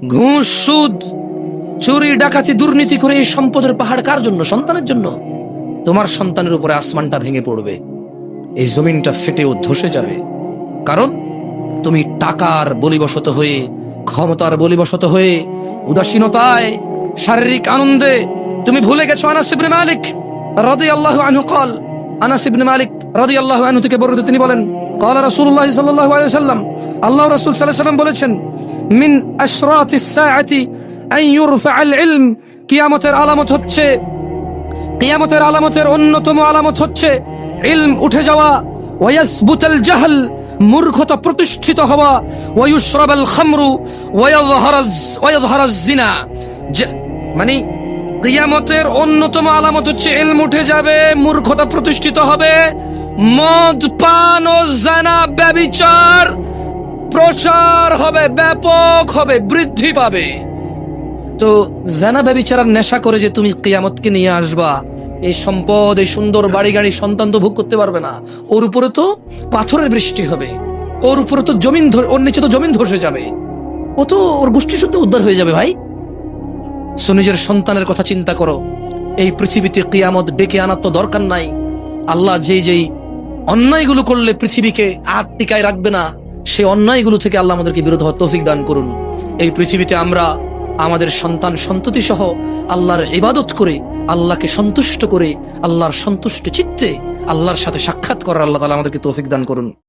ঘুষ, সুদ, চুরি, ডাকাতি, দুর্নীতি করে এই সম্পদের পাহাড় কার জন্য? সন্তানের জন্য। তোমার সন্তানের উপরে আসমানটা ভেঙে পড়বে, এই জমিনটা ফেটে ও ধসে যাবে। কারণ তুমি টাকার বলিবশত হয়ে, ক্ষমতার বলিবশত হয়ে, উদাসীনতায়, শারীরিক আনন্দে তুমি ভুলে গেছো। আনাস ইবনে মালিক রাদিয়াল্লাহু আনহু قال, আনাস ইবনে মালিক রাদিয়াল্লাহু আনহু থেকে বর্ণিত, তিনি বলেন, قال রাসূলুল্লাহ সাল্লাল্লাহু আলাইহি ওয়াসাল্লাম, আল্লাহর রাসূল সাল্লাল্লাহু আলাইহি ওয়াসাল্লাম বলেছেন, মিন আশরাতিস সাআতি আন ইউরফাআল ইলম, কিয়ামতের আলামত হচ্ছে, কিয়ামতের আলামতের অন্যতম আলামত হচ্ছে ইলম উঠে যাওয়া, ওয়ায়াসবুতাল জাহল, মূর্খতা প্রতিষ্ঠিত হওয়া, ওয়ায়ুশরাবাল খামরু ওয়ায়াযহারাজ জিনা। মানে কিয়ামতের অন্যতম আলামত হচ্ছে ইলম উঠে যাবে, মূর্খতা প্রতিষ্ঠিত হবে, মদ পান ও জানা ব্যভিচার প্রচার হবে, ব্যাপক হবে, বৃদ্ধি পাবে। তো জানা ব্যভিচারের নেশা করে যে তুমি কিয়ামতকে নিয়ে আসবা, এই সম্পদ, এই সুন্দর বাড়ি গাড়ি, সন্তান তো ভোগ করতে পারবে না, ওর উপরে তো পাথরের বৃষ্টি হবে, ওর উপরে তো জমিন, ওর নিচে তো জমিন ধসে যাবে, ও তো ওর গোষ্ঠী শুদ্ধ উদ্ধার হয়ে যাবে। ভাই, সো নিজের সন্তানের কথা চিন্তা করো। এই পৃথিবীতে কিয়ামত ডেকে আনার তো দরকার নাই। আল্লাহ যেই অন্যায়গুলো করলে পৃথিবীকে আর টিকায় রাখবে না, সেই অন্যায়গুলো থেকে আল্লাহ আমাদেরকে বিরত হওয়ার তৌফিক দান করুন। এই পৃথিবীতে আমরা আমাদের সন্তান সন্ততি সহ আল্লাহর ইবাদত করে, আল্লাহকে সন্তুষ্ট করে, আল্লাহর সন্তুষ্ট চিত্তে আল্লাহর সাথে সাক্ষাৎ করার আল্লাহ তাআলা আমাদেরকে তৌফিক দান করুন।